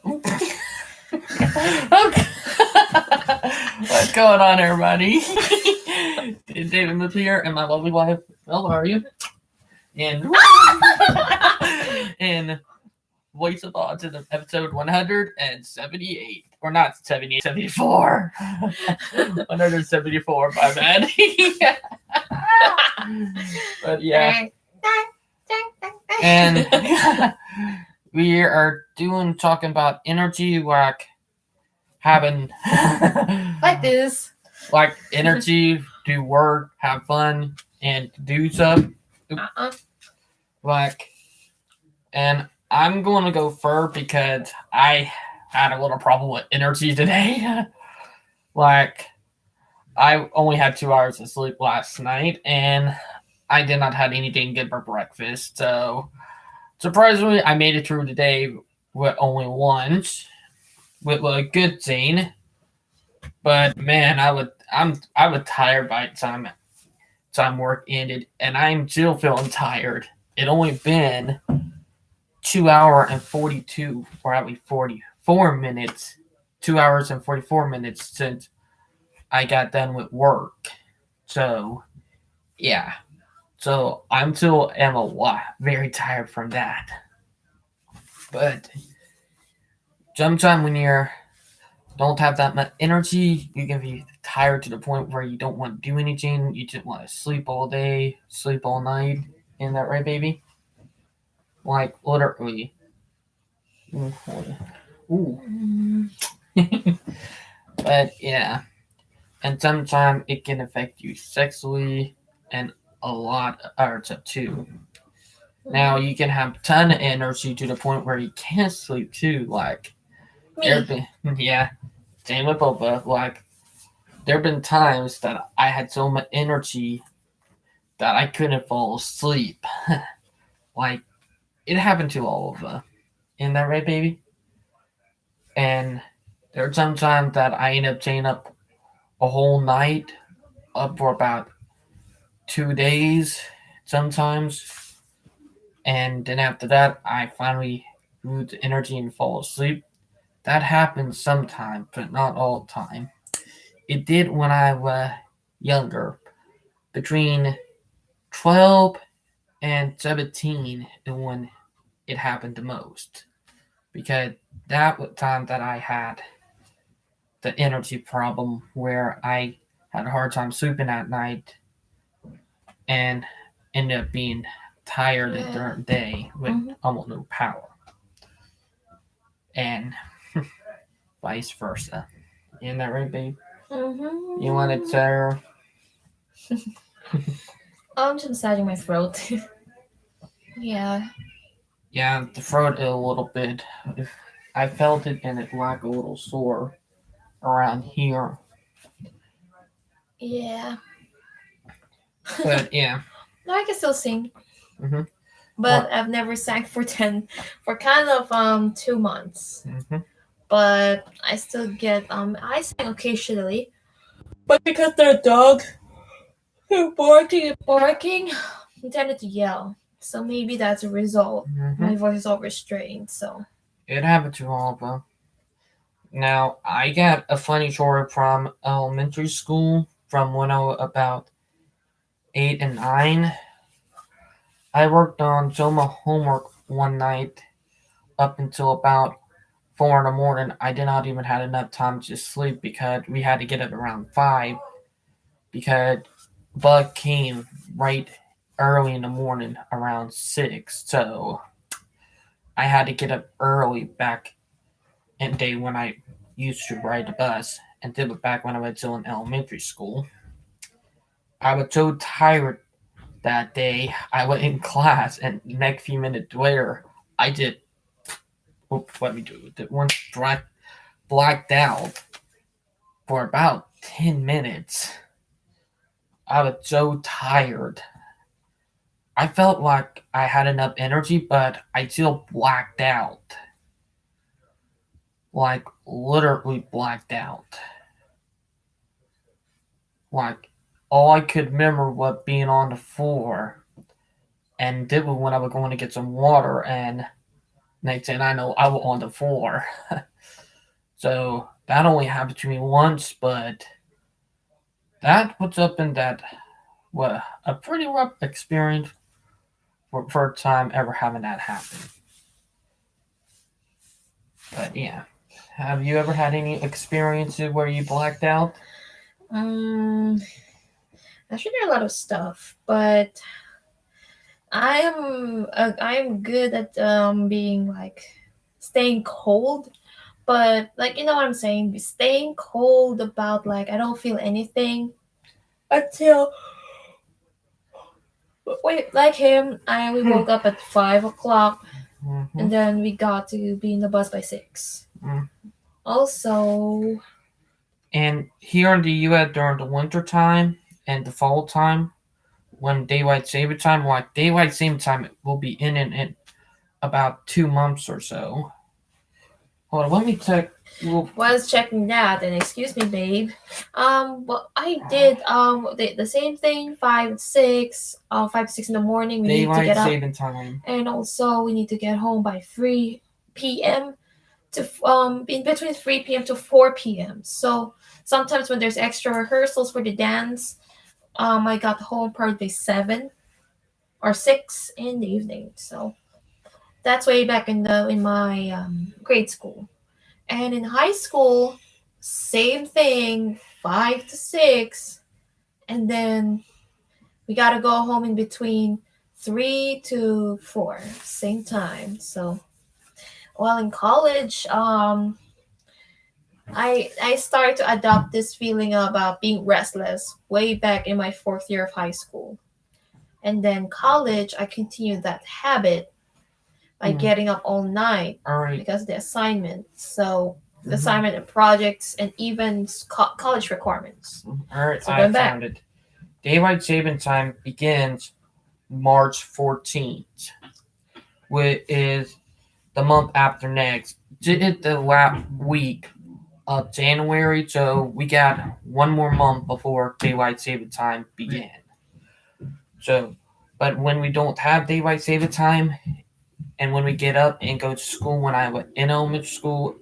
Okay. What's going on, everybody? David Muth here, and my lovely wife. Well, how are you? And in Voice of Autism, episode 178, or not 78, 74. 174. My bad. But yeah, and we are talking about energy, like having like this. like energy to work, have fun, and do stuff. Like, and I'm going to go first because I had a little problem with energy today. Like, I only had 2 hours of sleep last night, and I did not have anything good for breakfast. So, surprisingly, I made it through the day with only lunch, with a good thing. But man, I was tired by the time work ended, and I'm still feeling tired. It only been 2 hours and 42, probably 44 minutes, 2 hours and 44 minutes since I got done with work. So, yeah. So I'm still am a lot very tired from that. But sometimes when you don't have that much energy, you can be tired to the point where you don't want to do anything. You just want to sleep all day, sleep all night. Isn't that right, baby? Like literally. Ooh. But yeah. And sometimes it can affect you sexually and a lot of other stuff too. Now you can have a ton of energy to the point where you can't sleep too. Like there been same with Boba. Like there have been times that I had so much energy that I couldn't fall asleep. Like it happened to all of us. Isn't that right, baby? And there are some times that I end up staying up a whole night, up for about 2 days sometimes. And then after that, I finally lose the energy and fall asleep. That happens sometimes, but not all the time. It did when I was younger. Between 12 and 17 is when it happened the most. Because that was the time that I had the energy problem where I had a hard time sleeping at night and ended up being tired during the day with almost no power. And vice versa. Isn't that right, babe? Mm-hmm. You want to tell? I'm just massaging my throat. Yeah. Yeah, the throat is a little bit. I felt it and it like a little sore around here. Yeah. But yeah. No, I can still sing. Mm-hmm. But I've never sang for kind of 2 months. Mm-hmm. But I still get I sing occasionally. But because the dog barking, I tended to yell. So maybe that's a result. Mm-hmm. My voice is overstrained, so. It happened to all of us. Now, I got a funny story from elementary school from when I was about 8 and 9. I worked on some homework one night up until about 4 in the morning. I did not even have enough time to sleep because we had to get up around 5 because Bug came right early in the morning around 6. So I had to get up early back in the day when I used to ride the bus and did it back when I was still in elementary school. I was so tired that day. I was in class, and next few minutes later, I did. Let me do it. One blacked out for about 10 minutes. I was so tired. I felt like I had enough energy, but I still blacked out. Like, literally blacked out. Like, all I could remember was being on the floor and did when I was going to get some water, and Next thing I know, I was on the floor. So that only happened to me once, but that was up in that well, a pretty rough experience for first time ever having that happen. But yeah, have you ever had any experiences where you blacked out? Um, Actually, there are a lot of stuff, but I'm good at being like staying cold, but like you know what I'm saying, staying cold about like I don't feel anything until wait like him. I we woke up at 5 o'clock Mm-hmm. and then we got to be in the bus by 6. Mm. Also, And here in the U.S. during the winter time and the fall time, when daylight saving time, like daylight saving time will be in about 2 months or so. Hold on, let me check. Well, was checking that and excuse me babe, well I did the same thing, 5 to 6 in the morning we need to daylight get up, saving time. and also we need to get home by 3 p.m. to in between 3 p.m. to 4 p.m. So sometimes when there's extra rehearsals for the dance, I got home probably 7 or 6 in the evening. So that's way back in my grade school. And in high school, same thing, 5 to 6, and then we gotta go home in between 3 to 4, same time. So while in college, I started to adopt this feeling about being restless way back in my 4th year of high school. And then college, I continued that habit by Mm. getting up all night All right. because of the assignment. So the Mm-hmm. assignment and projects and even college requirements. All right, So I going back, found it. Daylight saving time begins March 14th, which is the month after next. Did the last week of January, so we got one more month before daylight saving time began. So, but when we don't have daylight saving time, and when we get up and go to school, when I was in elementary school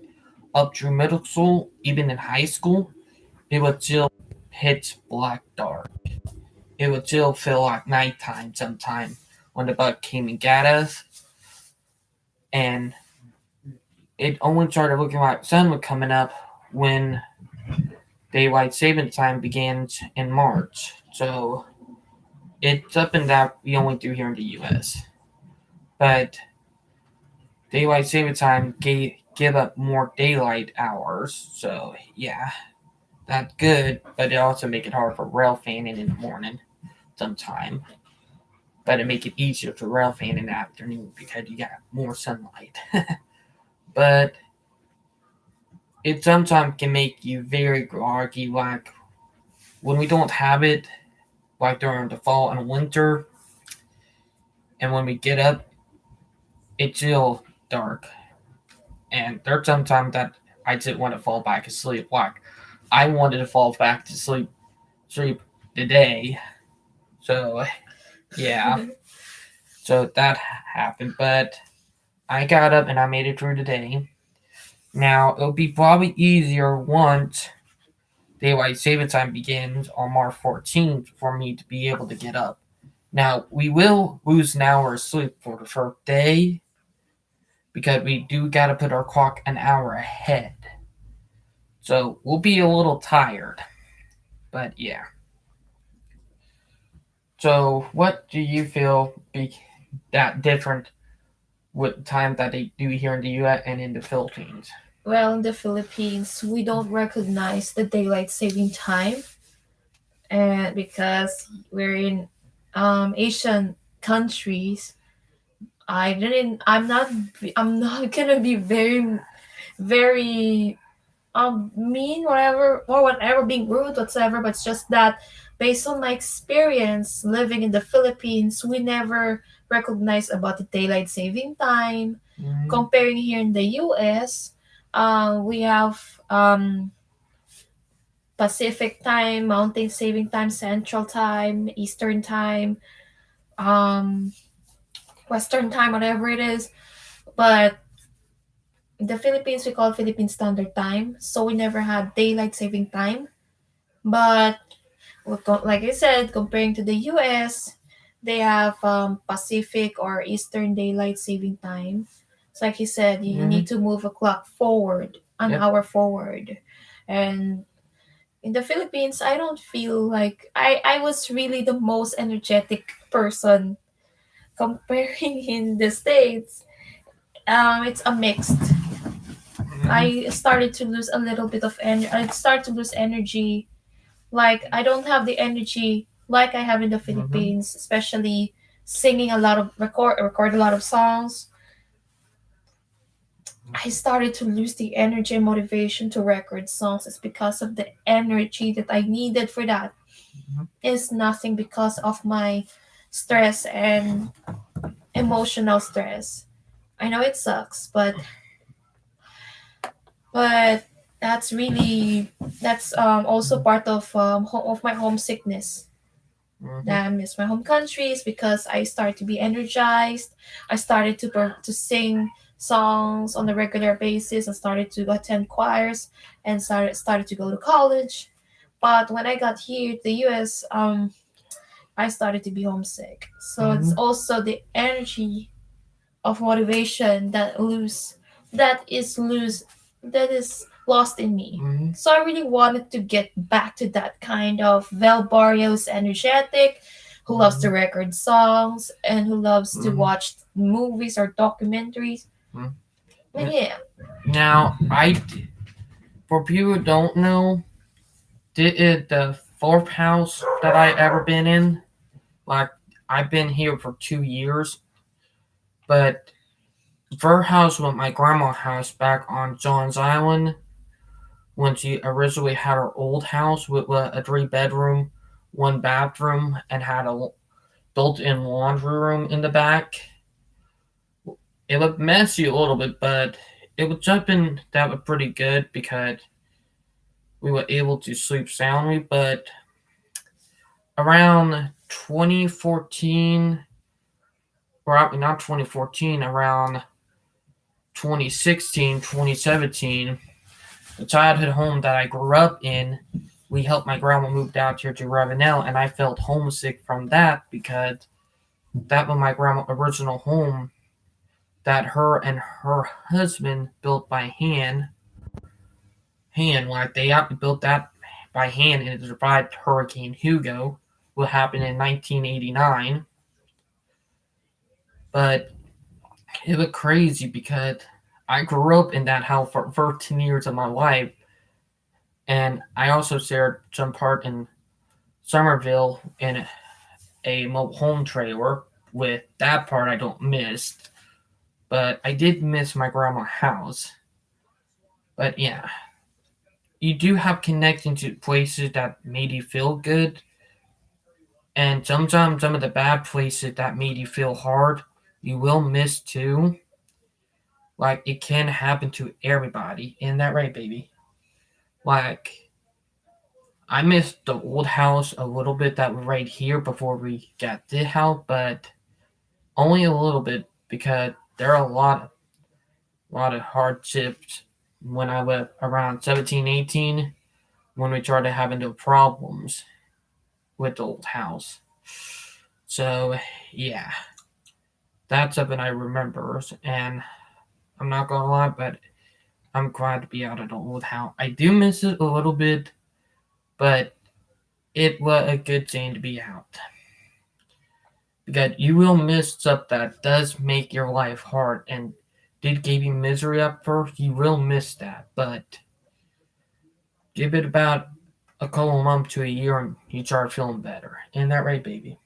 up through middle school, even in high school, it would still pitch black dark. It would still feel like nighttime sometime when the bug came and got us, and it only started looking like sun was coming up when daylight saving time begins in March. So it's up and down we only do here in the US. But daylight saving time give up more daylight hours. So yeah, that's good, but it also make it hard for rail fanning in the morning sometime. But it make it easier to rail fan in the afternoon because you got more sunlight. But it sometimes can make you very groggy, like when we don't have it, like during the fall and winter, and when we get up, it's still dark. And there's sometimes that I just want to fall back asleep. Like I wanted to fall back to sleep today. So yeah, so that happened. But I got up and I made it through the day. Now it'll be probably easier once daylight saving time begins on March 14th for me to be able to get up. Now we will lose an hour of sleep for the first day because we do got to put our clock an hour ahead. So we'll be a little tired, but yeah. So what do you feel be that different with time that they do here in the U.S. and in the Philippines? well, in the Philippines, we don't recognize the daylight saving time, and because we're in Asian countries, I didn't. I'm not gonna be very mean, whatever, or whatever, being rude, whatsoever. But it's just that, based on my experience living in the Philippines, we never recognize about the daylight saving time. Mm-hmm. Comparing here in the U.S., we have Pacific time, Mountain saving time, Central time, Eastern time, um, Western time, whatever it is. But In the Philippines, we call Philippine Standard Time, so we never had daylight saving time. But like I said, comparing to the US, they have Pacific or Eastern Daylight Saving Time. So like you said, you Mm-hmm. need to move a clock forward, an Yep. hour forward. And in the Philippines, I don't feel like I was really the most energetic person comparing in the States. It's a mixed. Mm-hmm. I started to lose a little bit of I start to lose energy. Like I don't have the energy like I have in the Mm-hmm. Philippines, especially singing a lot of record a lot of songs. I started to lose the energy and motivation to record songs. It's because of the energy that I needed for that. It's nothing because of my stress and emotional stress. I know it sucks, but that's really that's also part of my homesickness. Mm-hmm. That I miss my home countries because I started to be energized. I started to sing songs on a regular basis. I started to attend choirs and started to go to college. But when I got here to the US, I started to be homesick. So it's Mm-hmm. also the energy of motivation that is lose that is lost in me. Mm-hmm. So I really wanted to get back to that kind of Vel Barrios energetic, who loves to record songs and who loves to Mm-hmm. watch movies or documentaries. And Mm-hmm. yeah, Now, for people who don't know, the fourth house that I ever been in, like I've been here for 2 years, but her house was my grandma's house back on John's Island when she originally had her old house with a 3 bedroom, 1 bathroom, and had a built-in laundry room in the back. It looked messy a little bit, but it was something that was pretty good because we were able to sleep soundly. But around 2014, or not 2014, around 2016, 2017, the childhood home that I grew up in, we helped my grandma move out here to Ravenel, and I felt homesick from that because that was my grandma's original home that her and her husband built by like they built that by hand, and it survived Hurricane Hugo, what happened in 1989. But it was crazy because I grew up in that house for 13 years of my life, and I also shared some part in Somerville in a mobile home trailer. With that part, I don't miss, but I did miss my grandma's house. But yeah, you do have connection to places that made you feel good, and sometimes some of the bad places that made you feel hard, you will miss too. Like it can happen to everybody. Isn't that right, baby? Like I missed the old house a little bit that was right here before we got this house, but only a little bit because there are a lot of hardships when I was around 17, 18, when we started having the problems with the old house. So yeah, that's something I remember, and I'm not gonna lie, but I'm glad to be out of the old house. I do miss it a little bit, but it was a good thing to be out. Because you will miss stuff that does make your life hard and did give you misery at first. You will miss that, but give it about a couple of months to a year and you start feeling better. Isn't that right, baby?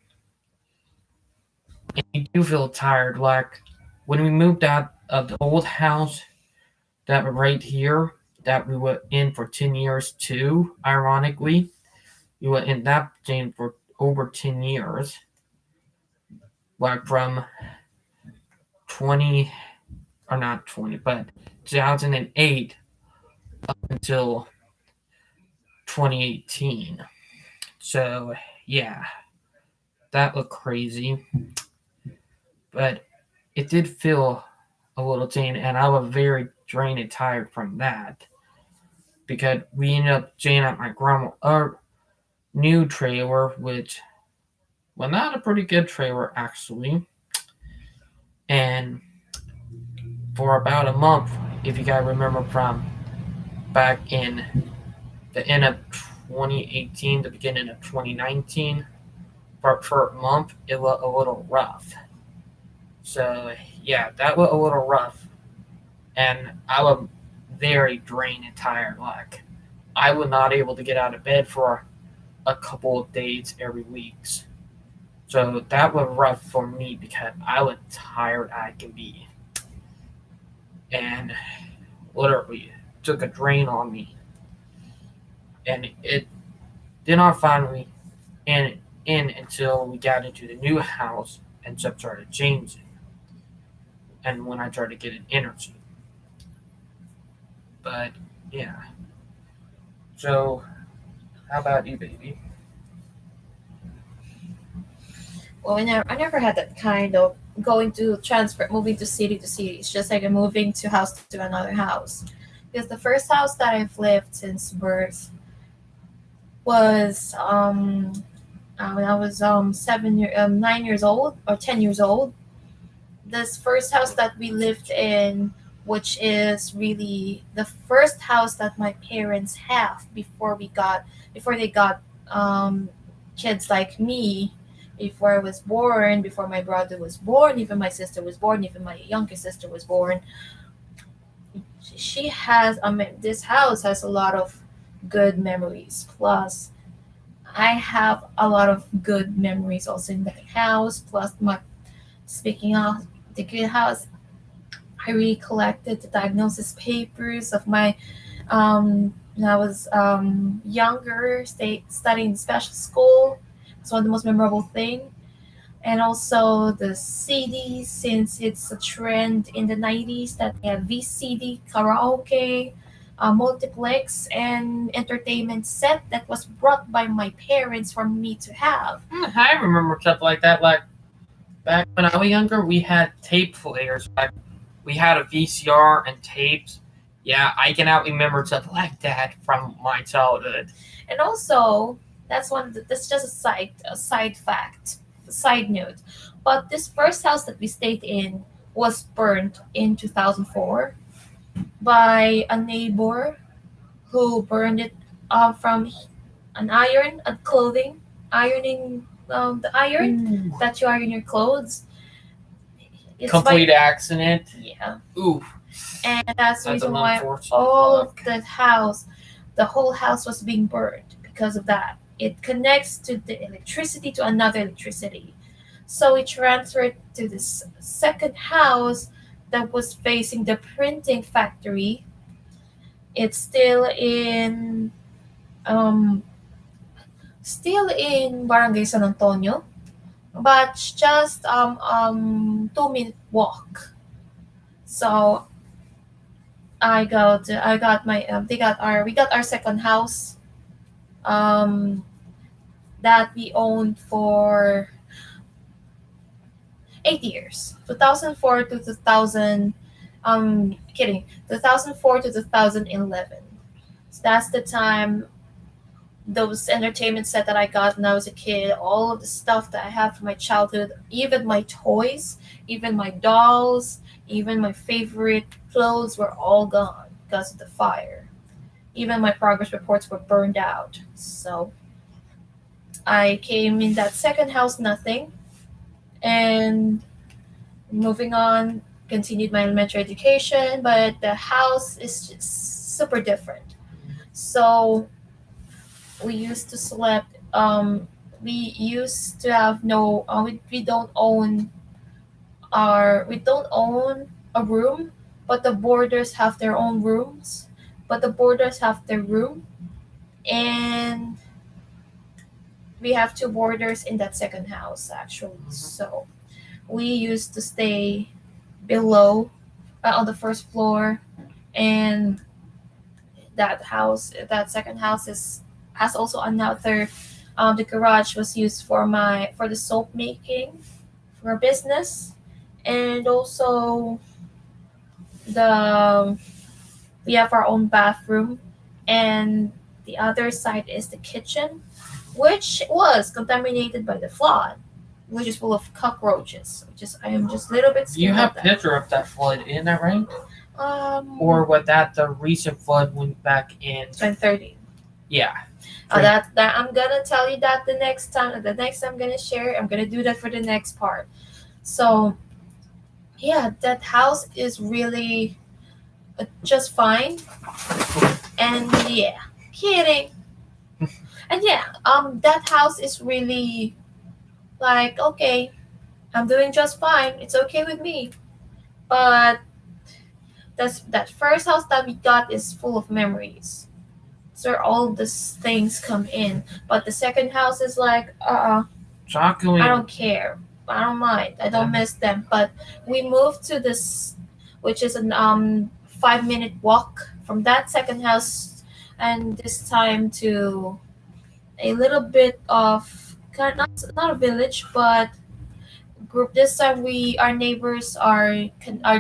And you do feel tired. Like when we moved out of the old house that were right here, that we were in for 10 years too, ironically. We were in that thing for over 10 years. Like from 20, or not 20, but 2008 until 2018. So, yeah, that looked crazy, but it did feel a little tame, and I was very drained and tired from that because we ended up staying at my grandma our new trailer, which well not a pretty good trailer actually. And for about a month, if you guys remember from back in the end of 2018, the beginning of 2019, for a month it was a little rough. So yeah, that was a little rough, and I was very drained and tired. Like I was not able to get out of bed for a couple of days every weeks. So that was rough for me because I was tired I can be, and literally took a drain on me, and it did not finally in until we got into the new house and stuff started changing, and when I started getting energy. But yeah, so how about you, baby? Well, I never had that kind of going to transfer, moving to city. It's just like a moving to house to another house. Because the first house that I've lived since birth was when I was 9 years old or 10 years old. This first house that we lived in, which is really the first house that my parents have before they got um, kids like me, before I was born, before my brother was born, even my sister was born, even my younger sister was born. She has, this house has a lot of good memories. Plus, I have a lot of good memories also in that house. Plus, speaking of the good house, I really collected the diagnosis papers of my when I was younger, studying special school. It's one of the most memorable thing. And also the CDs, since it's a trend in the 90s that they have VCD, karaoke, multiplex, and entertainment set that was brought by my parents for me to have. I remember stuff like that. Like back when I was younger, we had tape players. Like we had a VCR and tapes. Yeah, I can out remember stuff like that from my childhood. And also, that's just a side fact, a side note. But this first house that we stayed in was burnt in 2004 by a neighbor who burned it from an iron, a clothing, ironing the iron Ooh. that you iron your clothes. It's Complete accident. yeah, Ooh, and that's the that's reason an why unfortunate all of luck. the whole house was being burned because of that. It connects to the electricity to another electricity. So we transferred to this second house that was facing the printing factory. It's um still in Barangay San Antonio, but just 2 minute walk. So I got my we got our second house um that we owned for 8 years, 2004 to 2000. Kidding, 2004 to 2011. So that's the time those entertainment set that I got when I was a kid, all of the stuff that I have from my childhood, even my toys, even my dolls, even my favorite clothes were all gone because of the fire. Even my progress reports were burned out. So I came in that second house, nothing, and moving on, continued my elementary education, but the house is just super different. So we used to sleep. We used to have no. We don't own a room, but the boarders have their own rooms. But the boarders have their room, and we have two boarders in that second house actually. So we used to stay below on the first floor, and that second house is has also another. The garage was used for the soap making for a business, and also the We have our own bathroom, and the other side is the kitchen, which was contaminated by the flood, which is full of cockroaches. Just I am just a little bit You scared have of that. picture of that flood, isn't that right? Um, Or was that the recent flood went back in? 2030. Yeah. That I'm gonna tell you that the next time. The next time I'm gonna share, I'm gonna do that for the next part. So yeah, that house is really just fine. And yeah, kidding. And yeah, that house is really like okay, I'm doing just fine. It's okay with me. But that first house that we got is full of memories. So all these things come in. But the second house is like, I don't care. I don't mind. I don't miss them. But we moved to this, which is an 5 minute walk from that second house, and this time to a little bit of not a village, but group. This time we our neighbors are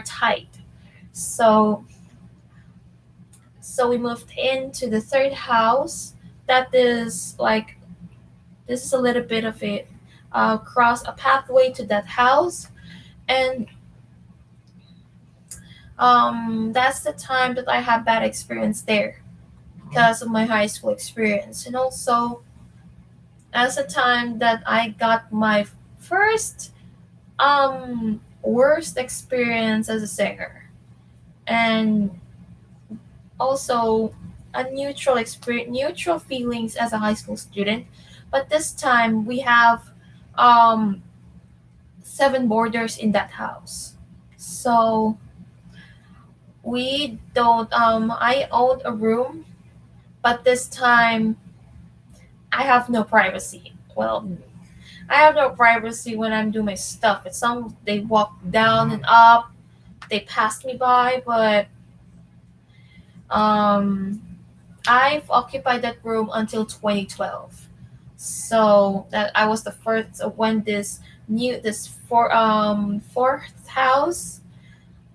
tight. So we moved into the third house. That is like this is a little bit of it. Cross a pathway to that house, and that's the time that I have bad experience there because of my high school experience, and also as the time that I got my first worst experience as a singer, and also a neutral experience, neutral feelings as a high school student. But this time we have um 7 boarders in that house, so we don't. I own a room, but this time I have no privacy. Well, I have no privacy when I'm doing my stuff. It's some they walk down and up, they pass me by, but um I've occupied that room until 2012. So that I was the first when this fourth house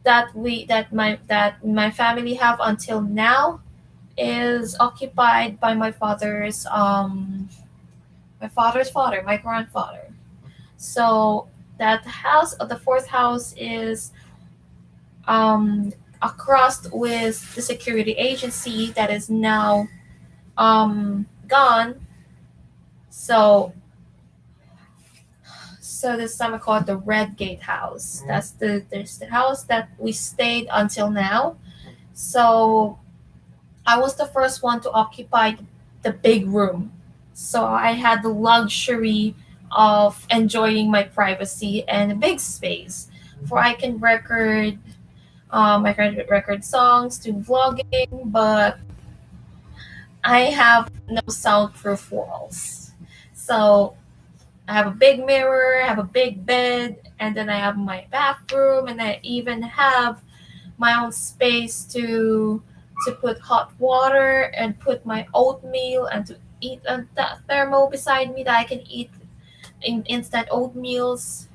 that my family have until now is occupied by my father's father, my grandfather. So that house, the fourth house is um across with the security agency that is now gone. So this time I call it the Red Gate House. That's there's the house that we stayed until now. So I was the first one to occupy the big room. So I had the luxury of enjoying my privacy and a big space where I can I can record songs, do vlogging, but I have no soundproof walls. So I have a big mirror, I have a big bed, and then I have my bathroom, and I even have my own space to put hot water and put my oatmeal and to eat a thermo beside me that I can eat in instant oatmeals.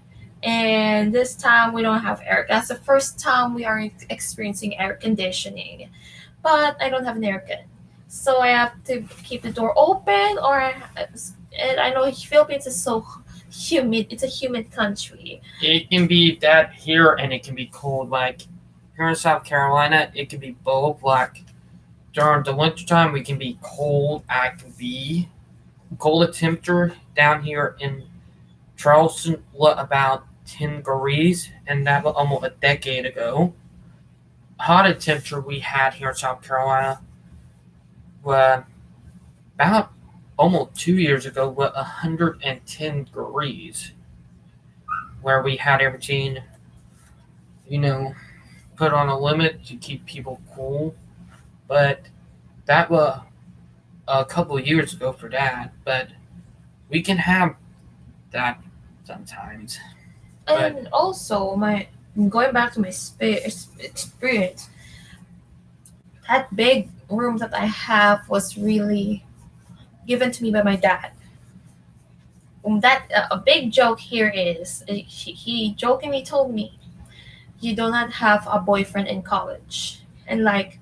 And this time we don't have air. That's the first time we are experiencing air conditioning, but I don't have an air con, so I have to keep the door open. And I know Philippines is so humid. It's a humid country. It can be that here, and it can be cold. Like here in South Carolina, it can be both. Like during the wintertime, we can be cold. I can be cold temperature down here in Charleston, what about 10 degrees, and that was almost a decade ago. Hottest temperature we had here in South Carolina was about almost 2 years ago with 110 degrees, where we had everything, you know, put on a limit to keep people cool. But that was a couple of years ago for that. But we can have that sometimes. And also, my going back to my experience, that big room that I have was really given to me by my dad. That a big joke here is he jokingly told me, "You do not have a boyfriend in college," and like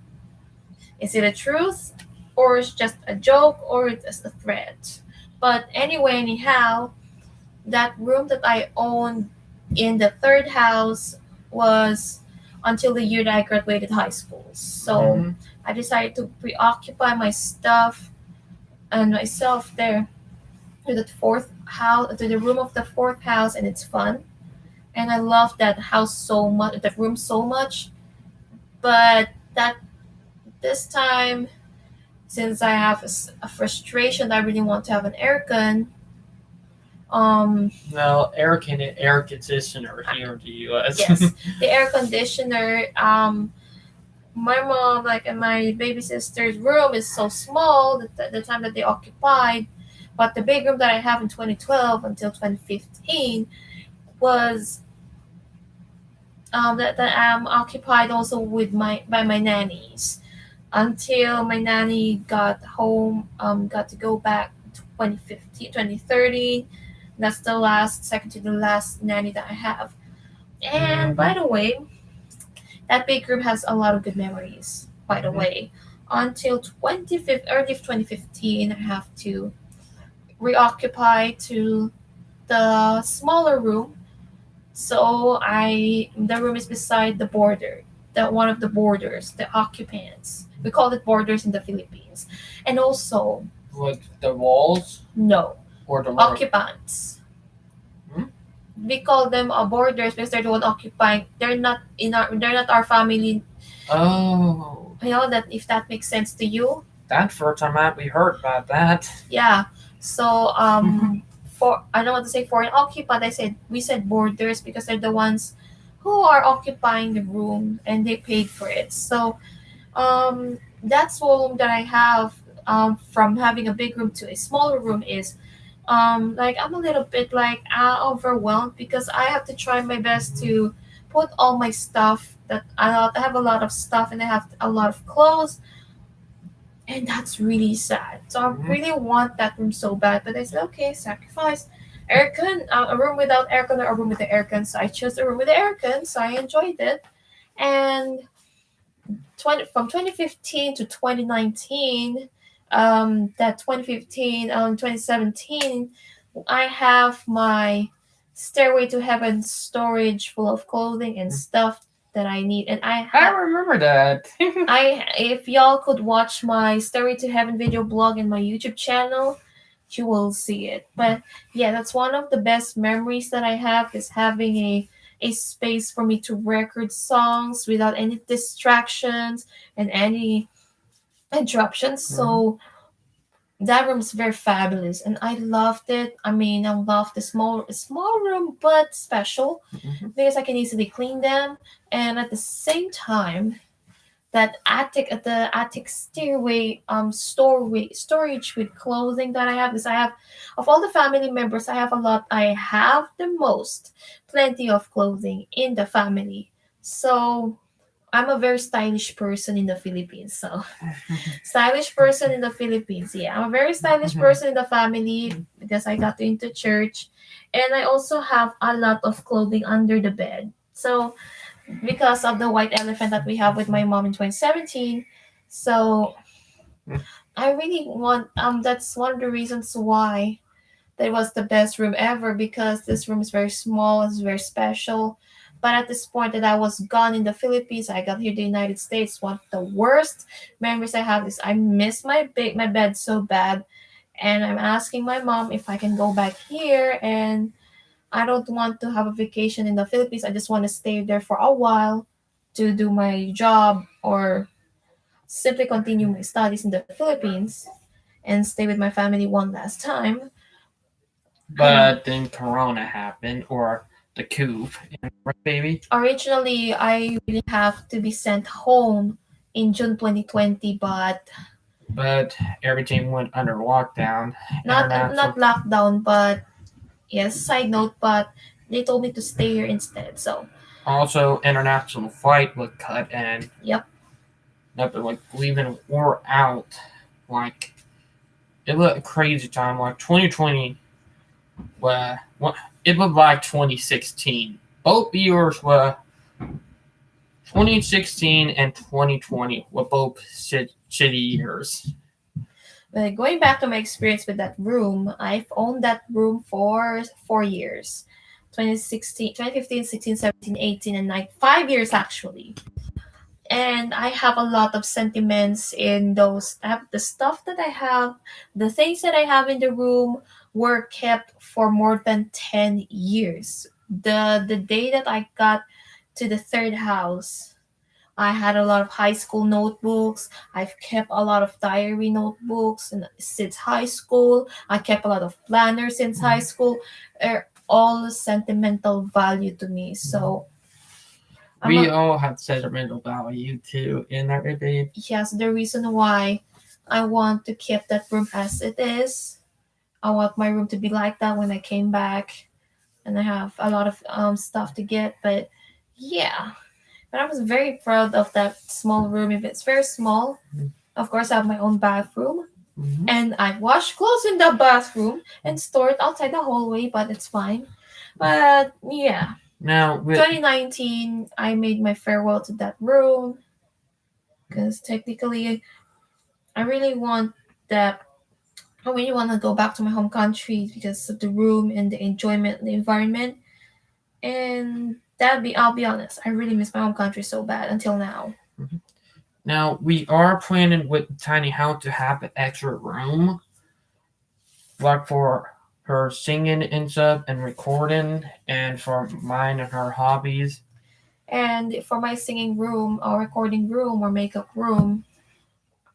Is it a truth, or it's just a joke, or it's just a threat? But anyway, anyhow, that room that I owned in the third house was until the year that I graduated high school. So Mm-hmm. I decided to preoccupy my stuff and myself there to the fourth house, to the room of the fourth house, and it's fun. And I love that house so much, that room so much. But that this time, since I have a frustration that I really want to have an aircon, um, No, air conditioner here in the U.S. yes, the air conditioner, my mom, like, and my baby sister's room is so small that the time that they occupied, but the big room that I have in 2012 until 2015 was that I'm occupied also with my nannies until my nanny got home, got to go back 2015, 2013. That's the last, second to the last nanny that I have. And by Mm-hmm. the way, that big group has a lot of good memories. By the Mm-hmm. way, until 25th, early 2015, I have to reoccupy to the smaller room. So the room is beside the border, the one of the borders, the occupants. We call it borders in the Philippines, and also Like the walls no or the roof. occupants. Hmm? We call them borders because they're the one occupying. They're not in our. They're not our family. Oh, You know that, if that makes sense to you. that first time I we heard about that. Yeah. So for I don't want to say foreign occupant. I said we said borders because they're the ones who are occupying the room and they paid for it. So that small room that I have, from having a big room to a smaller room is, like, I'm a little bit like overwhelmed because I have to try my best Mm-hmm. to put all my stuff that I have a lot of stuff and I have a lot of clothes, and that's really sad. So I Mm-hmm. really want that room so bad, but I said okay, sacrifice. Aircon, a room without aircon or a room with the aircon. So I chose the room with the aircon, so I enjoyed it. And 2015 to 2019, that 2015 2017, I have my Stairway to Heaven storage full of clothing and stuff that I need, and I remember that. if y'all could watch my Stairway to Heaven video blog in my YouTube channel, you will see it. But yeah, that's one of the best memories that I have, is having a space for me to record songs without any distractions and any interruptions. Mm-hmm. So that room is very fabulous and I loved it. I mean, I loved the small room but special Mm-hmm. because I can easily clean them, and at the same time, that attic, at the attic stairway, storage with clothing that I have, because I have, of all the family members, I have a lot. I have the most, plenty of clothing in the family. So I'm a very stylish person in the Philippines. So stylish person in the Philippines. Yeah, I'm a very stylish Mm-hmm. person in the family because I got into church, and I also have a lot of clothing under the bed. So because of the white elephant that we have with my mom in 2017. So I really want, that's one of the reasons why that was the best room ever, because this room is very small, it's very special. But at this point that I was gone in the Philippines, I got here to the United States. One of the worst memories I have is I miss my bed so bad, and I'm asking my mom if I can go back here, and I don't want to have a vacation in the Philippines. I just want to stay there for a while to do my job or simply continue my studies in the Philippines and stay with my family one last time. And But then Corona happened, or the coup, right, baby? originally, I really have to be sent home in June 2020, but But everything went under lockdown. not International. lockdown, but yes, side note, but they told me to stay here instead. So, Also, international flight was cut, and yep. nothing like leaving or out. Like it was a crazy time. Like 2020, well, it was like 2016. Both years were 2016 and 2020 were both shitty years. But going back to my experience with that room, I've owned that room for 4 years. 2016, 2015, 16, 17, 18, and 5 years actually. And I have a lot of sentiments in those. The stuff that I have, the things that I have in the room were kept for more than 10 years. The day that I got to the third house, I had a lot of high school notebooks. I've kept a lot of diary notebooks since high school. I kept a lot of planners since high school. They're all sentimental value to me. So I'm We a, all have sentimental value too in that, right, babe? yes, the reason why I want to keep that room as it is. I want my room to be like that when I came back, and I have a lot of stuff to get. But yeah, but I was very proud of that small room. If it's very small, of course I have my own bathroom, Mm-hmm. and I wash clothes in the bathroom and store it outside the hallway. But it's fine. But yeah, Now, with 2019, I made my farewell to that room because technically I really want that. I really want to go back to my home country because of the room and the enjoyment, the environment, and I'll be honest, I really miss my home country so bad until now. now we are planning with Tiny House to have an extra room, like for her singing and stuff and recording, and for mine and her hobbies. And for my singing room or recording room or makeup room,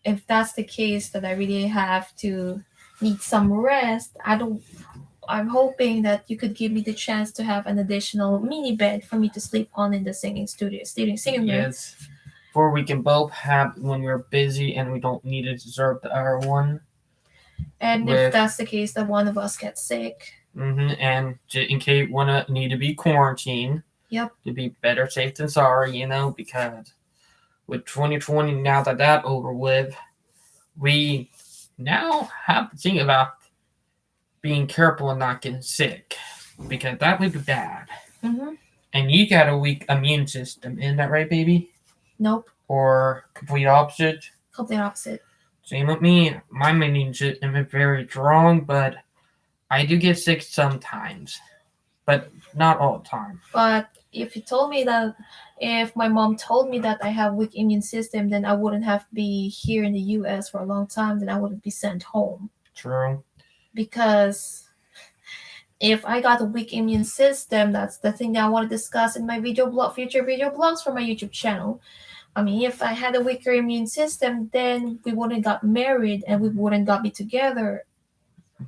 if that's the case that I really have to need some rest, I'm hoping that you could give me the chance to have an additional mini bed for me to sleep on in the singing room. Yes, for we can both have when we're busy and we don't need to disturb the other one. And if With that's the case, that one of us gets sick. and in case wanna need to be quarantined. Yep. To be better safe than sorry, because with 2020 now that over with, we now have to think about being careful and not getting sick because that would be bad. Mm-hmm. And you got a weak immune system, isn't that right, baby? Nope. Or complete opposite? Complete opposite. Same with me. My immune system is very strong, but I do get sick sometimes, but not all the time. But if my mom told me that I have weak immune system, then I wouldn't have to be here in the U.S. for a long time. Then I wouldn't be sent home. True. Because if I got a weak immune system, that's the thing that I want to discuss in my future video blogs for my YouTube channel. I mean, if I had a weaker immune system, then we wouldn't got married and we wouldn't got be together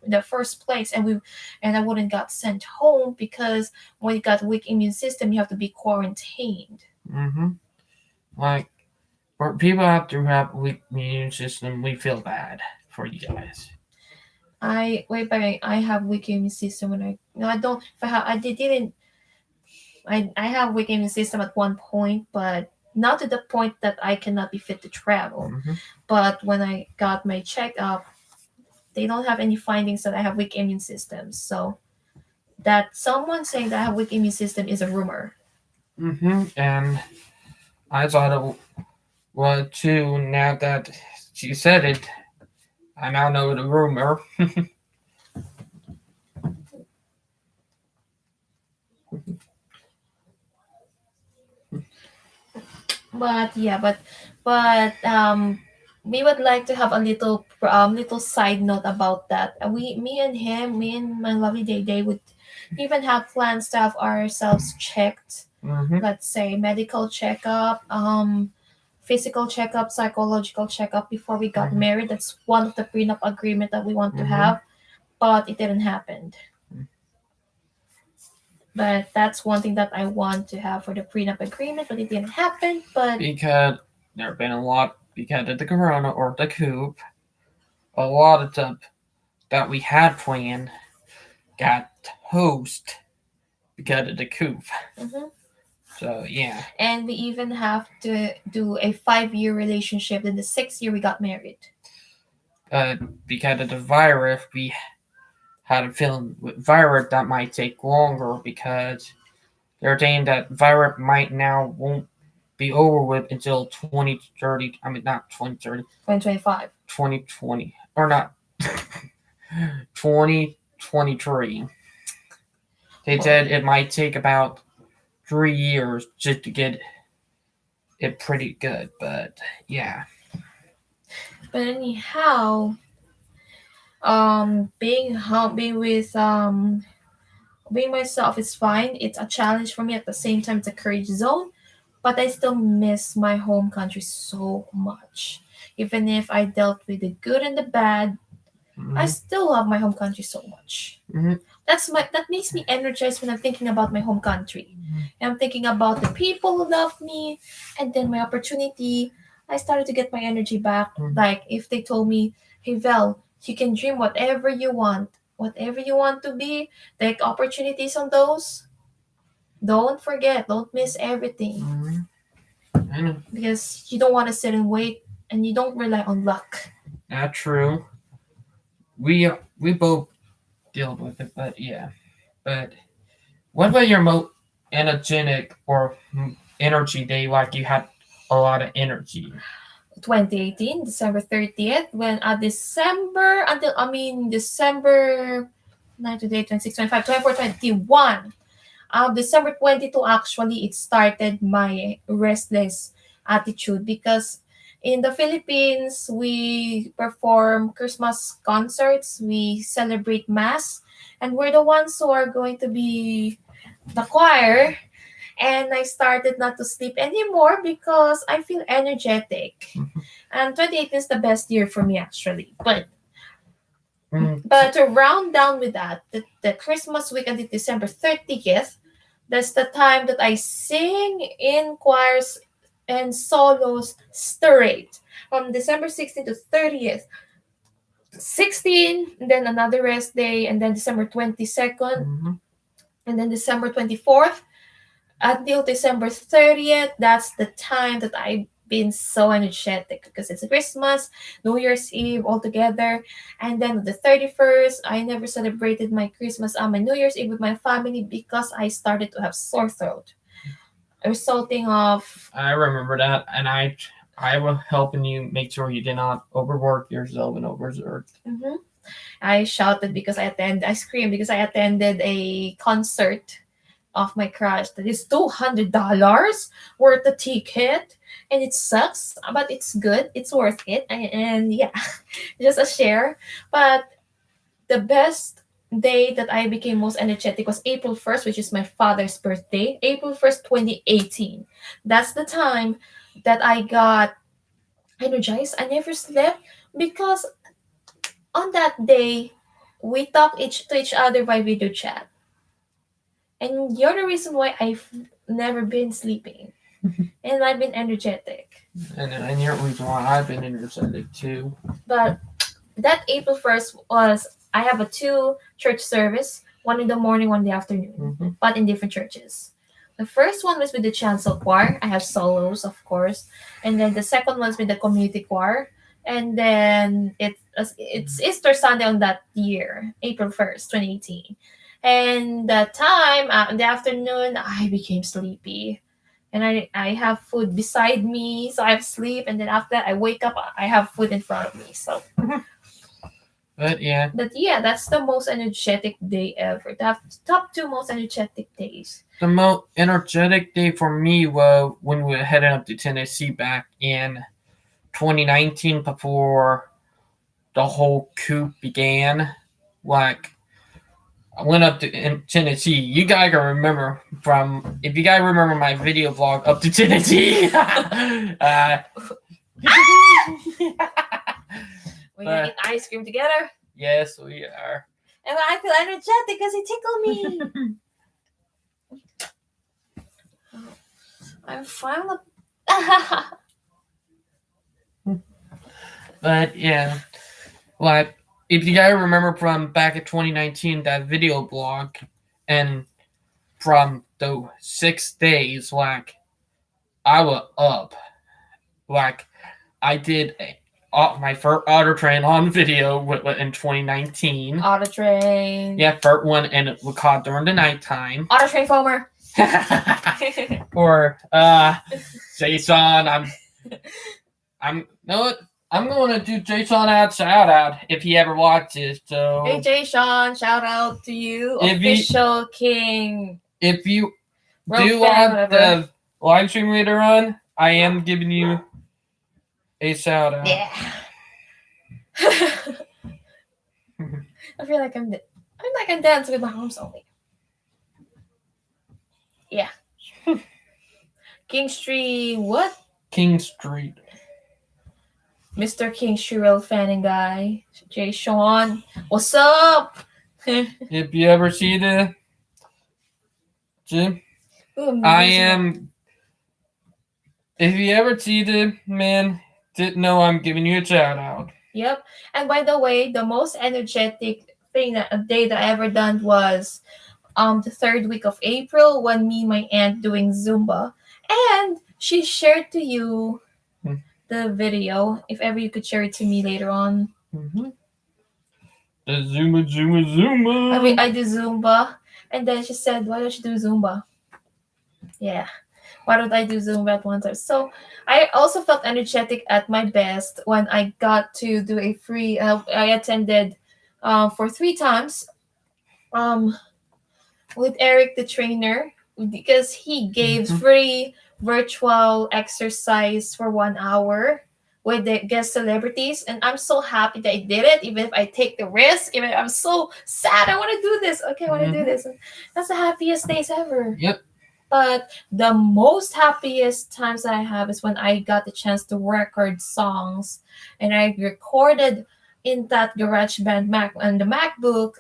in the first place, and I wouldn't got sent home because when you got a weak immune system, you have to be quarantined. Mm-hmm. Like, for people have to have weak immune system, we feel bad for you guys. I have weak immune system when I no I don't if I have I didn't I have weak immune system at one point, but not to the point that I cannot be fit to travel. Mm-hmm. But when I got my checkup, they don't have any findings that I have weak immune system. So that someone saying that I have weak immune system is a rumor. Mm-hmm. And I thought it was too. Now that she said it, I now know the rumor. But yeah, but we would like to have a little side note about that. Me and my lovely Day would even have plans to have ourselves checked. Mm-hmm. Let's say medical checkup, physical checkup, psychological checkup before we got married. That's one of the prenup agreement that we want to have, but it didn't happen. But that's one thing that I want to have for the prenup agreement, but it didn't happen. But Because there have been a lot because of the corona or the coup, a lot of stuff that we had planned got toast because of the coup. mhm. So yeah. And we even have to do a 5 year relationship. In the 6th year, we got married. Because of the virus, we had a feeling with virus that might take longer because they're saying that virus might now won't be over with until 2030. I mean, not 2030, 2025. 2020. Or not, 2023. They said it might take about 3 years just to get it pretty good, but yeah. But anyhow, being with being myself is fine. It's a challenge for me at the same time. It's a courage zone, but I still miss my home country so much. Even if I dealt with the good and the bad, I Mm-hmm. still love my home country so much. Mm-hmm. That makes me energized when I'm thinking about my home country. And I'm thinking about the people who love me, and then my opportunity. I started to get my energy back. Mm-hmm. Like if they told me, "Hey Vel, you can dream whatever you want to be. Take opportunities on those. Don't forget, don't miss everything, Mm-hmm. I know. because you don't want to sit and wait, and you don't rely on luck." Not true. We both deal with it, but yeah. But what about your most energetic or energy day? Like you had a lot of energy. 2018, December 30th, when December until I mean December 9 today, 26, 25, 24, 21. December 22 actually it started my restless attitude, because in the Philippines we perform Christmas concerts, we celebrate mass, and we're the ones who are going to be the choir. And I started not to sleep anymore because I feel energetic. And 2018 is the best year for me actually. Mm, But to round down with that, the Christmas weekend is December 30th. That's the time that I sing in choirs and solos straight from December 16th to 30th. 16, and then another rest day, and then December 22nd, mm-hmm. and then December 24th until December 30th. That's the time that I've been so energetic, because it's Christmas, New Year's Eve all together. And then the 31st, I never celebrated my Christmas on my New Year's Eve with my family because I started to have sore throat, resulting of I remember that, and I was helping you make sure you did not overwork yourself and overexert. mhm. I shouted because I screamed because I attended a concert of my crush that is $200 worth the ticket, and it sucks, but it's good, it's worth it. And yeah, just a share. But the best day that I became most energetic was April 1st, which is my father's birthday. April 1st, 2018. That's the time that I got energized. I never slept because on that day we talk to each other by video chat. And you're the reason why I've never been sleeping. And I've been energetic. And you're the reason why I've been energetic too. But that April 1st was, I have a two church service, one in the morning, one in the afternoon, Mm-hmm. but in different churches. The first one was with the chancel choir. I have solos, of course. And then the second one's with the community choir. And then it's Easter Sunday on that year, April 1st, 2018. And the time, in the afternoon, I became sleepy. And I have food beside me, so I have sleep. And then after that, I wake up, I have food in front of me. So But yeah, that's the most energetic day ever. The top two most energetic days. the most energetic day for me was when we were heading up to Tennessee back in 2019 before the whole coup began. Like, I went up to in Tennessee. You guys can remember from, if you guys remember my video vlog up to Tennessee. We gonna eat ice cream together. Yes, we are. And I feel energetic because he tickled me. I'm fine with But yeah, like if you guys remember from back in 2019 that video blog, and from those 6 days, like I was up, like I did my first auto train on video in 2019. Auto train. Yeah, first one, and it was caught during the nighttime. Auto train foamer. Or Jason, I'm no what? I'm going to do Jason out shout out if he ever watches. So Hey Jason, shout out to you, If you- official king. if you Rope do fan, want whatever. the live stream later on, I am giving you a shout out. Yeah. I feel like I'm dancing with my arms only. Yeah. King Street, what? King Street. Mr. King Street real fanning guy. Jay Sean, what's up? If you ever see the Jim, Ooh, I am. If you ever see the man, didn't know I'm giving you a shout out. Yep. And by the way, the most energetic thing that a day that I ever done was the third week of April when me and my aunt doing Zumba. And she shared to you the video. If ever you could share it to me later on. Mm-hmm. The Zumba. I mean, I do Zumba. And then she said, why don't you do Zumba? Yeah. Why don't I do Zumba at one time? So I also felt energetic at my best when I got to do a free, I attended for 3 times with Eric the trainer because he gave free virtual exercise for 1 hour with the guest celebrities, and I'm so happy that I did it. Even if I take the risk, even if I'm so sad, I want to do this. Okay, I want to do this. And that's the happiest days ever. Yep. But the most happiest times that I have is when I got the chance to record songs, and I recorded in that GarageBand Mac on the MacBook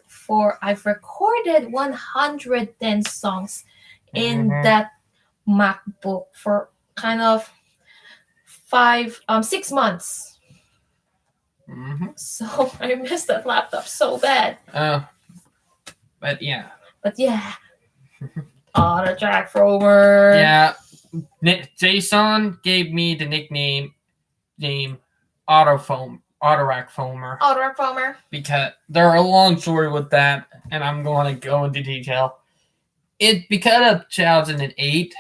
I've recorded 110 songs in that MacBook for kind of 6 months. So I missed that laptop so bad. But yeah. The Jack Fromer. Yeah. Jason gave me the nickname Autorack Foamer. Because there are a long story with that, and I'm going to go into detail. It because of 2008,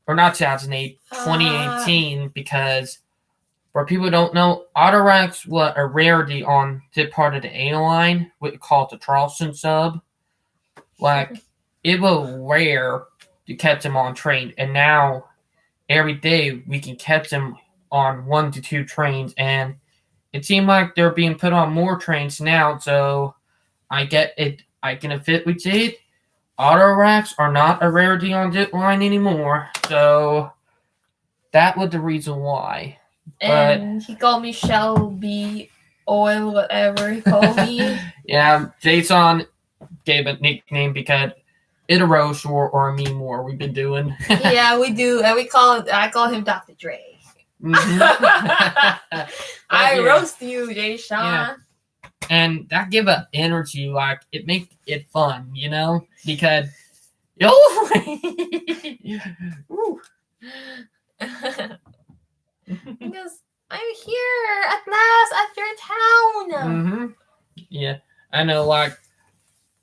or not 2008, 2018, because for people who don't know, Autoracks were a rarity on the part of the A line, we call it the Charleston sub. Like, it was rare to catch them on train, and now every day we can catch them on 1 to 2 trains, and it seemed like they're being put on more trains now, so I get it. I can fit with it. Auto racks are not a rarity on this line anymore, so that was the reason why. And he called me Shelby Oil, whatever he called me. Yeah, Jason gave a nickname because it's a roast or a meme war we've been doing. Yeah, we do, and I call him Dr. Dre. I roast you, Jay Sean. Yeah. And that give a energy, like it make it fun, you know, because because I'm here at last at your town. Yeah, I know. Like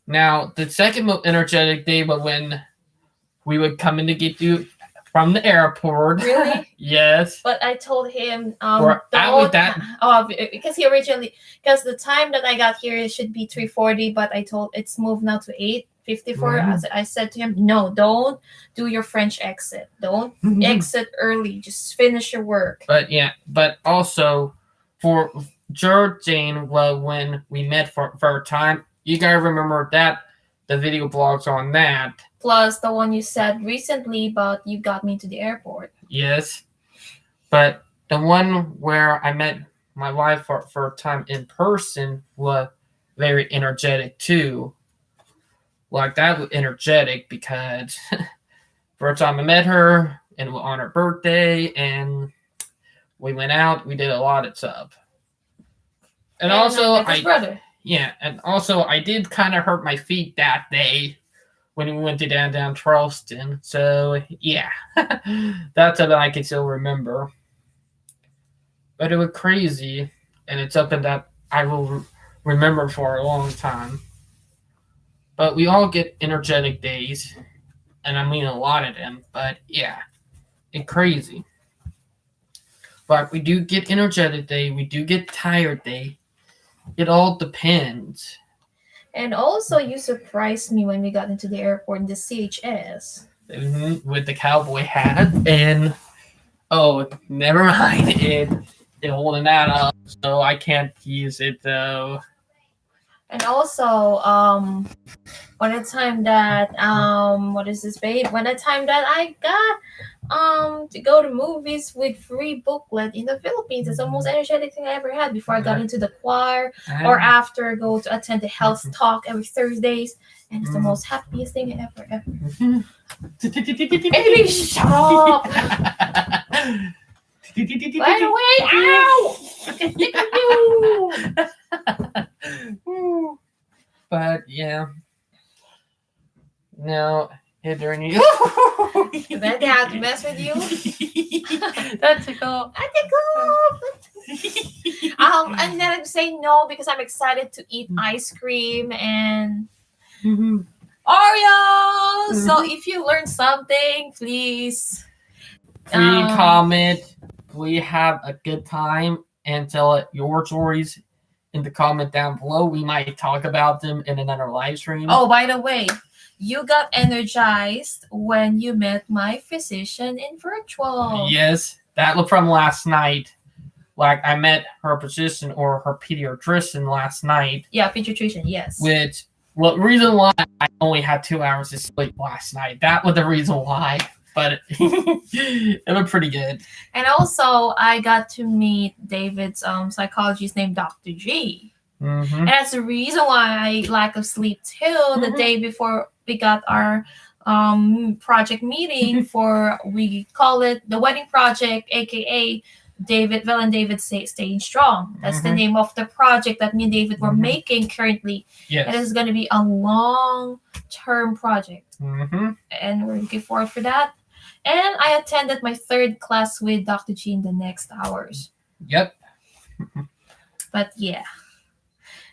now, the second most energetic day was when we would come in to get you from the airport. Really? Yes. But I told him because the time that I got here it should be 3:40, but it's moved now to 8:54. I said to him, no, don't do your French exit. Don't exit early. Just finish your work. But also for Jane, well, when we met for a time, you gotta remember that the video blogs on that. Plus the one you said recently about you got me to the airport. Yes. But the one where I met my wife for a time in person was very energetic too. Like that was energetic because first time I met her and on her birthday and we went out, we did a lot of stuff. And also his brother. Yeah, and also I did kind of hurt my feet that day when we went to downtown Charleston. So yeah, that's something I can still remember. But it was crazy, and it's something that I will remember for a long time. But we all get energetic days. and I mean a lot of them. But yeah, it's crazy. But we do get energetic day. We do get tired day. It all depends. And also, you surprised me when we got into the airport in the CHS. With the cowboy hat and oh, never mind it holding that up, so I can't use it though. And also, when the time that what is this, babe? When the time that I got to go to movies with free booklet in the Philippines, it's the most energetic thing I ever had before I got into the choir or after I go to attend the health talk every Thursdays, and it's the most happiest thing ever. Baby, shut up! By the way, ow! I can stick you. But yeah. Now, is there any? Did I have to mess with you? That's a go. I think and then I'm saying no because I'm excited to eat ice cream and Oreos. So if you learned something, please comment. Please have a good time and tell your stories in the comment down below. We might talk about them in another live stream. Oh, by the way, you got energized when you met my physician in virtual. Yes, that was from last night. Like I met her physician or her pediatrician last night. Yeah, pediatrician, yes. Which, well, reason why I only had 2 hours of sleep last night. That was the reason why. But it was pretty good. And also, I got to meet David's psychologist named Dr. G. Mm-hmm. And that's the reason why I lack of sleep till the day before we got our project meeting for, we call it the wedding project, aka Val and David Staying Strong. That's the name of the project that me and David were making currently. Yes. And it's going to be a long-term project. And we're looking forward for that. And I attended my 3rd class with Dr. G in the next hours. Yep. But yeah.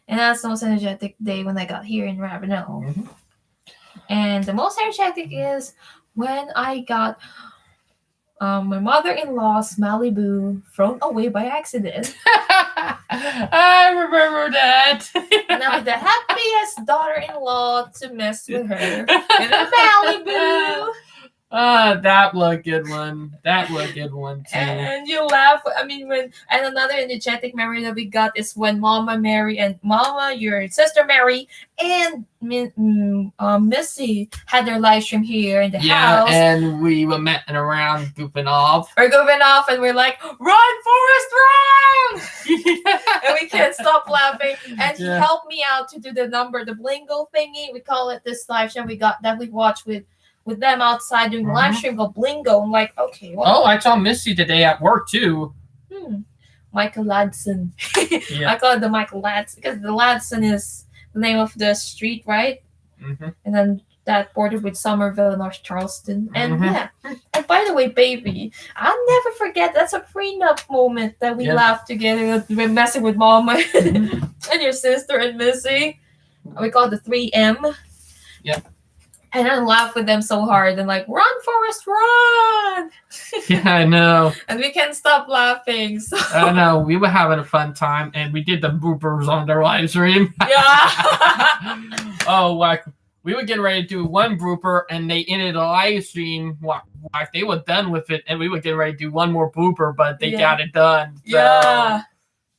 And that's the most energetic day when I got here in Ravenel. And the most energetic is when I got my mother-in-law's Malibu thrown away by accident. I remember that. And I'm the happiest daughter-in-law to mess with her in a Malibu. That was a good one. That was a good one too. And you laugh. I mean, and another energetic memory that we got is when Mama, your sister Mary, and Missy had their live stream here in the house. Yeah, and we were metting around, goofing off. We're goofing off, and we're like, "Run, Forrest, run!" And we can't stop laughing. And he helped me out to do the blingo thingy. We call it this live stream. We watched with them outside doing the live stream called Blingo. I'm like, okay. Well, oh, I saw Missy today at work too. Michael Ladson. I call it the Michael Ladson because the Ladson is the name of the street, right? And then that bordered with Somerville and North Charleston. And yeah. And by the way, baby, I'll never forget. That's a prenup moment that we laughed together. We're messing with Mama and your sister and Missy. We call it the 3M. Yep. And I laugh with them so hard and like, run, Forrest, run! Yeah, I know. And we can't stop laughing. So. I know. We were having a fun time, and we did the bloopers on their live stream. Yeah. Oh, like we were getting ready to do one blooper, and they ended the live stream. Like they were done with it, and we were getting ready to do one more blooper, but they got it done.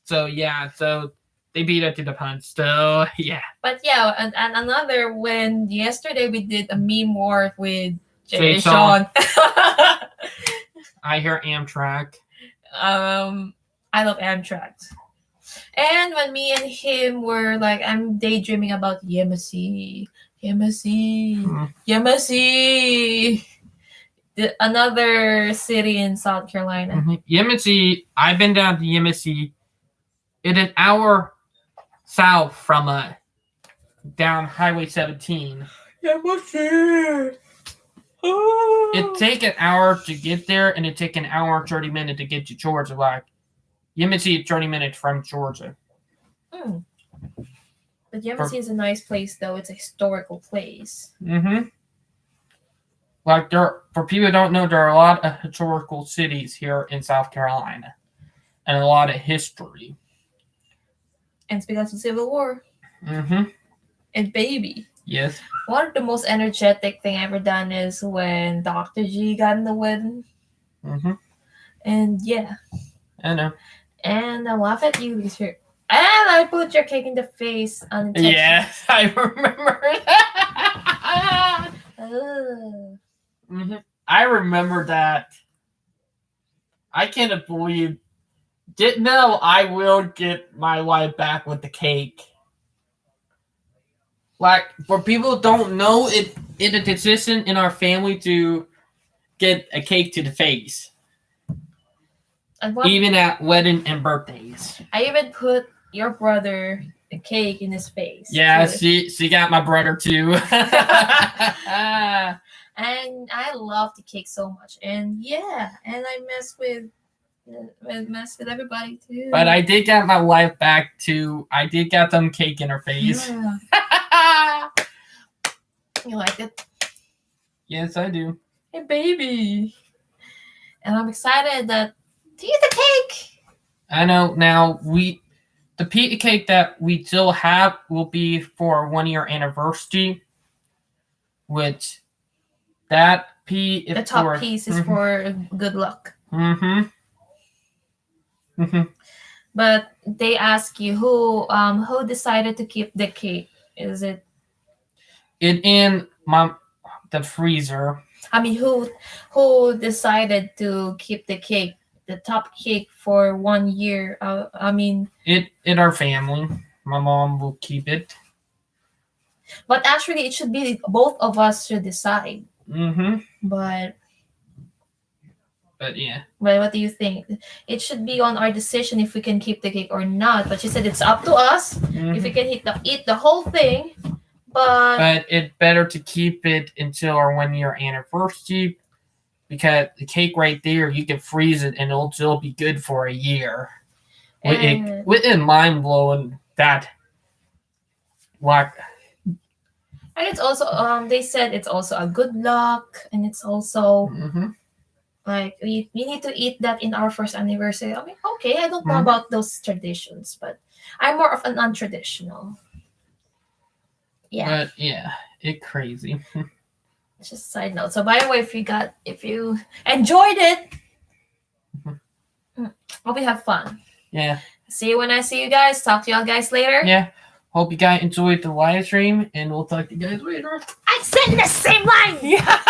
So, So they beat it to the punch, so yeah. But yeah, and another when yesterday we did a meme war with Jay Sean. I hear Amtrak. I love Amtrak. And when me and him were like, I'm daydreaming about Yemisi. Another city in South Carolina. Yemisi, I've been down to Yemisi. In an hour south from down Highway 17. It take an hour to get there, and it take an hour and 30 minutes to get to Georgia. Like Yemisi, 30 minutes from Georgia. But Yemisi is a nice place, though. It's a historical place. Like for people who don't know, there are a lot of historical cities here in South Carolina, and a lot of history. And it's because of Civil War. Mm-hmm. And baby. Yes. One of the most energetic thing I ever done is when Dr. G got in the wedding. Mm-hmm. And yeah. I know. And I laugh at you because you're. And I put your cake in the face unintentionally. Yes, I remember that. Mm-hmm. I remember that. I can't believe. Didn't know I will get my life back with the cake. Like, for people who don't know, it's a tradition in our family to get a cake to the face. Even at wedding and birthdays. I even put your brother a cake in his face. Yeah, she got my brother too. And I love the cake so much. And yeah, and I mess with everybody too. But I did get my wife back too. I did get them cake in her face. Yeah. You like it? Yes, I do. Hey, baby. And I'm excited to eat the cake. I know. Now, the pizza cake that we still have will be for 1 year anniversary, which the top piece is for good luck. Mm-hmm. Mm-hmm. But they ask you who decided to keep the cake. Is it in the freezer? I mean, who decided to keep the cake, the top cake, for 1 year? I mean, in our family, my mom will keep it. But actually, it should be both of us should decide. Mm-hmm. But yeah. But what do you think? It should be on our decision if we can keep the cake or not. But she said it's up to us if we can eat the whole thing. But it's better to keep it until our 1 year anniversary, because the cake right there, you can freeze it and it'll still be good for a year. It's mind blowing that. Like. And it's also they said it's also a good luck, and it's also like we need to eat that in our first anniversary. I mean, okay, I don't know about those traditions, but I'm more of a non-traditional. Yeah. But yeah, it's crazy. Just a side note. So by the way, if you enjoyed it, hope you have fun. Yeah. See you when I see you guys. Talk to y'all guys later. Yeah. Hope you guys enjoyed the live stream, and we'll talk to you guys later. I said in the same line. Yeah.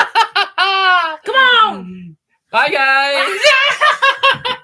Come on. Bye, guys. Bye.